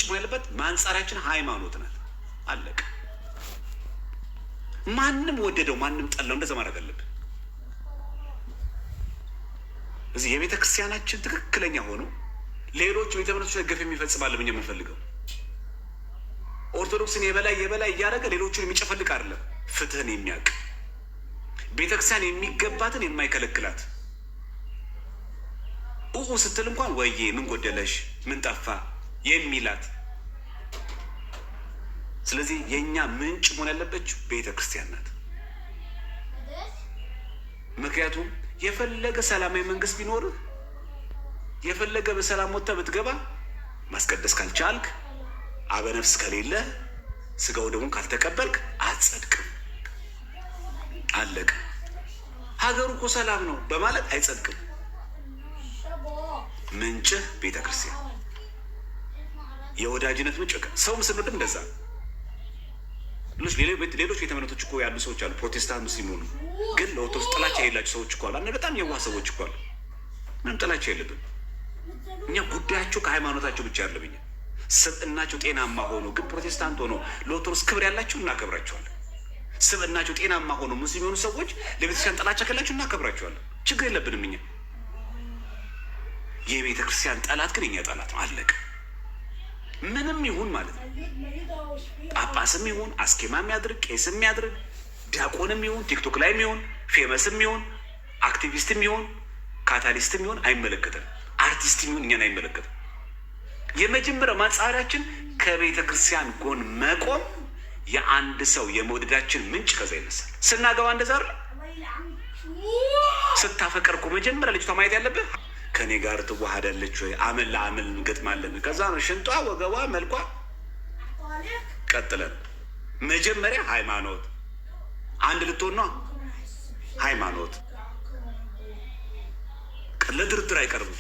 ምንጭ ያለበት ማንጻራችን ሃይማኖት ናት። አለቀ። ማንም ወደደው ማንም ጠላው እንደዛ ማድረግ አለብን። እዚህ የቤተ ክርስቲያናችን ትክክለኛ ሆኖ ሌሎች ቤተ እምነቶች ላይ ገፍ የሚፈጽም አለ። እኛ የምንፈልገው ኦርቶዶክስን የበላይ እያደረገ ሌሎቹን የሚጨፈልቅ አይደለም። ፍትህን የሚያውቅ ቤተክርስቲያን የሚገባትን የማይከለክላት ስትል እንኳን ወይዬ ምን ጎደለሽ ምን ጠፋ የሚላት። ስለዚህ የኛ ምንጭ መሆን ያለበች ቤተክርስቲያን ናት። ምክንያቱም የፈለገ ሰላማዊ መንግስት ቢኖርህ የፈለገ በሰላም ወጥተህ ብትገባ ማስቀደስ ካልቻልክ አበነፍስ ከሌለ ስጋው ደግሞ ካልተቀበልክ አትጸድቅም። አለቀ። ሀገሩ እኮ ሰላም ነው በማለት አይጸድቅም። ምንጭህ ቤተክርስቲያን የወዳጅነት ምንጭ። ሰውም ስንወድም እንደዛ ሌሎች ቤተ እምነቶች እኮ ያሉ ሰዎች አሉ፣ ፕሮቴስታንት ሙስሊም ሆኑ፣ ግን ለኦርቶዶክስ ጥላቻ የሌላቸው ሰዎች እኮ አሉ። በጣም የዋህ ሰዎች እኮ አሉ። ምንም ጥላቻ የለብን እኛ። ጉዳያቸው ከሃይማኖታቸው ብቻ ያለብኛ ስብዕናቸው ጤናማ ሆኖ ግን ፕሮቴስታንት ሆኖ ለኦርቶዶክስ ክብር ያላቸው እናከብራቸዋለን። ስብዕናቸው ጤናማ ሆኖ ሙስሊም የሆኑ ሰዎች ለቤተክርስቲያን ጥላቻ ከላቸው እናከብራቸዋለን። ችግር የለብንም እኛ። የቤተ ክርስቲያን ጠላት ግን የኛ ጠላት ነው። አለቀ። ምንም ይሁን ማለት ነው። ጳጳስም ይሁን አስኬማም ያድርግ ቄስም ያድርግ ዲያቆንም ይሁን ቲክቶክ ላይም ይሁን ፌመስም ይሁን አክቲቪስትም ይሁን ካታሊስትም ይሁን አይመለከትም። አርቲስትም ይሁን እኛን አይመለከትም። የመጀመሪያው ማንጻሪያችን ከቤተ ክርስቲያን ጎን መቆም። የአንድ ሰው የመውደዳችን ምንጭ ከዛ ይነሳል። ስናገባ እንደዛ አይደል? ስታፈቅር እኮ መጀመሪያ ልጅቷ ማየት ያለብህ ከኔ ጋር ትዋሃዳለች ወይ፣ አመል ለአመል እንገጥማለን። ከዛ ነው ሽንጧ፣ ወገቧ፣ መልኳ። ቀጥለን መጀመሪያ ሃይማኖት አንድ ልትሆን ነው። ሃይማኖት ለድርድር አይቀርብም።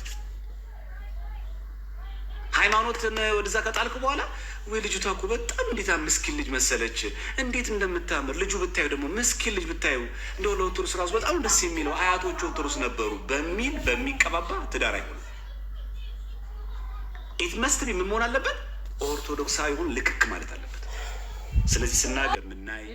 ሃይማኖትን ወደዛ ከጣልክ በኋላ ወይ ልጅቷ እኮ በጣም እንዴት ምስኪን ልጅ መሰለች፣ እንዴት እንደምታምር ልጁ ብታዩ ደግሞ ምስኪን ልጅ ብታዩ እንደው ለኦርቶዶክስ ራሱ በጣም ደስ የሚለው አያቶቹ ኦርቶዶክስ ነበሩ በሚል በሚቀባባ ትዳር አይሆንም። ኢት መስት ቢ ምን መሆን አለበት? ኦርቶዶክሳዊ ሆን ልክክ ማለት አለበት። ስለዚህ ስናገር ምናይ